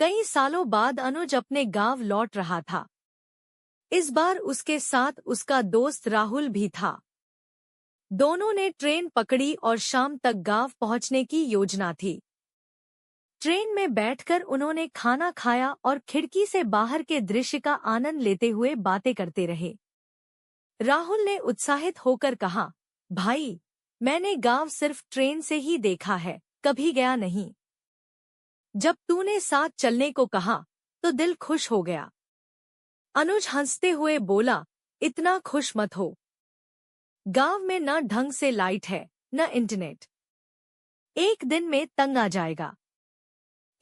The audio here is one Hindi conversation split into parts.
कई सालों बाद अनुज अपने गांव लौट रहा था। इस बार उसके साथ उसका दोस्त राहुल भी था। दोनों ने ट्रेन पकड़ी और शाम तक गांव पहुंचने की योजना थी। ट्रेन में बैठकर उन्होंने खाना खाया और खिड़की से बाहर के दृश्य का आनंद लेते हुए बातें करते रहे। राहुल ने उत्साहित होकर कहा, भाई, मैंने गांव सिर्फ ट्रेन से ही देखा है, कभी गया नहीं। जब तूने साथ चलने को कहा तो दिल खुश हो गया। अनुज हंसते हुए बोला, इतना खुश मत हो। गांव में न ढंग से लाइट है न इंटरनेट। एक दिन में तंग आ जाएगा।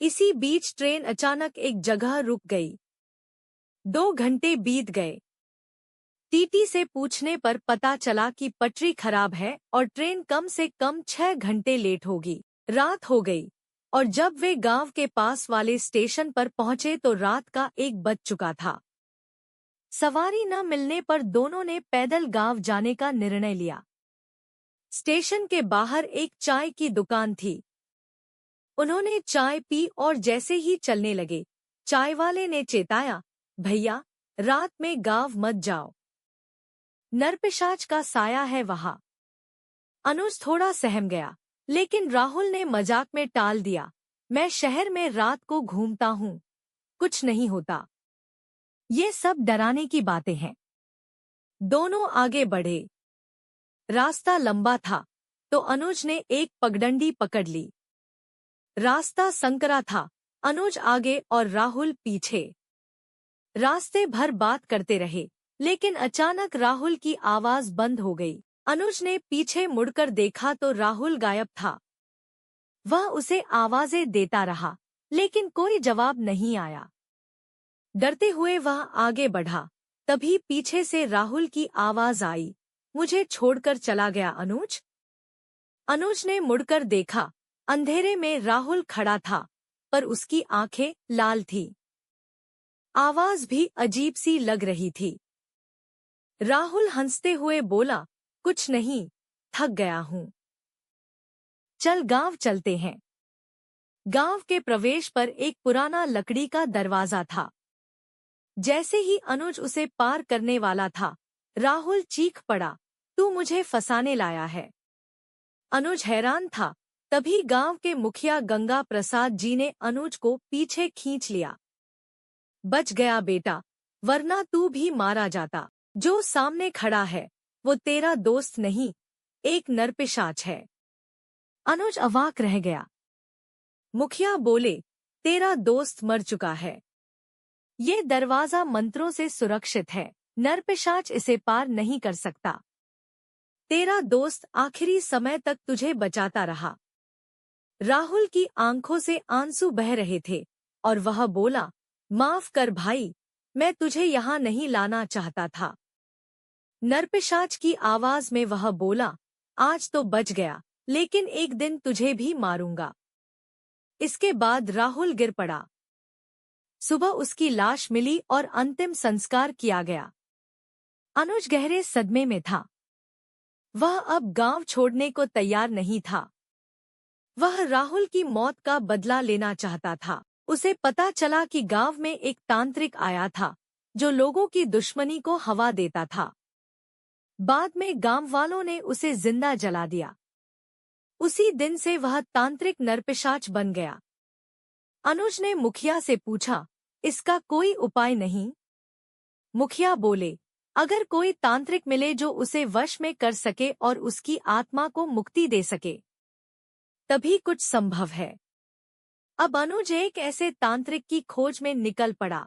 इसी बीच ट्रेन अचानक एक जगह रुक गई। 2 घंटे बीत गए। टीटी से पूछने पर पता चला कि पटरी खराब है और ट्रेन कम से कम 6 घंटे लेट होगी। रात हो गई और जब वे गांव के पास वाले स्टेशन पर पहुंचे तो रात का 1 बज चुका था। सवारी न मिलने पर दोनों ने पैदल गांव जाने का निर्णय लिया। स्टेशन के बाहर एक चाय की दुकान थी। उन्होंने चाय पी और जैसे ही चलने लगे, चाय वाले ने चेताया, भैया, रात में गांव मत जाओ। नरपिशाच का साया है वहां। अनुज थोड़ा सहम गया, लेकिन राहुल ने मजाक में टाल दिया, मैं शहर में रात को घूमता हूँ, कुछ नहीं होता। ये सब डराने की बातें हैं। दोनों आगे बढ़े। रास्ता लंबा था तो अनुज ने एक पगडंडी पकड़ ली। रास्ता संकरा था। अनुज आगे और राहुल पीछे। रास्ते भर बात करते रहे, लेकिन अचानक राहुल की आवाज बंद हो गई। अनुज ने पीछे मुड़कर देखा तो राहुल गायब था। वह उसे आवाजें देता रहा, लेकिन कोई जवाब नहीं आया। डरते हुए वह आगे बढ़ा। तभी पीछे से राहुल की आवाज आई, मुझे छोड़कर चला गया अनुज। अनुज ने मुड़कर देखा। अंधेरे में राहुल खड़ा था, पर उसकी आंखें लाल थी। आवाज भी अजीब सी लग रही थी। राहुल हंसते हुए बोला, कुछ नहीं, थक गया हूँ। चल गांव चलते हैं। गांव के प्रवेश पर एक पुराना लकड़ी का दरवाजा था। जैसे ही अनुज उसे पार करने वाला था, राहुल चीख पड़ा, तू मुझे फंसाने लाया है। अनुज हैरान था। तभी गांव के मुखिया गंगा प्रसाद जी ने अनुज को पीछे खींच लिया। बच गया बेटा, वरना तू भी मारा जाता। जो सामने खड़ा है वो तेरा दोस्त नहीं, एक नरपिशाच है। अनुज अवाक रह गया। मुखिया बोले, तेरा दोस्त मर चुका है। ये दरवाजा मंत्रों से सुरक्षित है, नरपिशाच इसे पार नहीं कर सकता। तेरा दोस्त आखिरी समय तक तुझे बचाता रहा। राहुल की आंखों से आंसू बह रहे थे और वह बोला, माफ कर भाई, मैं तुझे यहाँ नहीं लाना चाहता था। नरपिशाच की आवाज में वह बोला, आज तो बच गया, लेकिन एक दिन तुझे भी मारूंगा। इसके बाद राहुल गिर पड़ा। सुबह उसकी लाश मिली और अंतिम संस्कार किया गया। अनुज गहरे सदमे में था। वह अब गांव छोड़ने को तैयार नहीं था। वह राहुल की मौत का बदला लेना चाहता था। उसे पता चला कि गांव में एक तांत्रिक आया था, जो लोगों की दुश्मनी को हवा देता था। बाद में गांव वालों ने उसे जिंदा जला दिया। उसी दिन से वह तांत्रिक नरपिशाच बन गया। अनुज ने मुखिया से पूछा, इसका कोई उपाय नहीं? मुखिया बोले, अगर कोई तांत्रिक मिले जो उसे वश में कर सके और उसकी आत्मा को मुक्ति दे सके, तभी कुछ संभव है। अब अनुज एक ऐसे तांत्रिक की खोज में निकल पड़ा।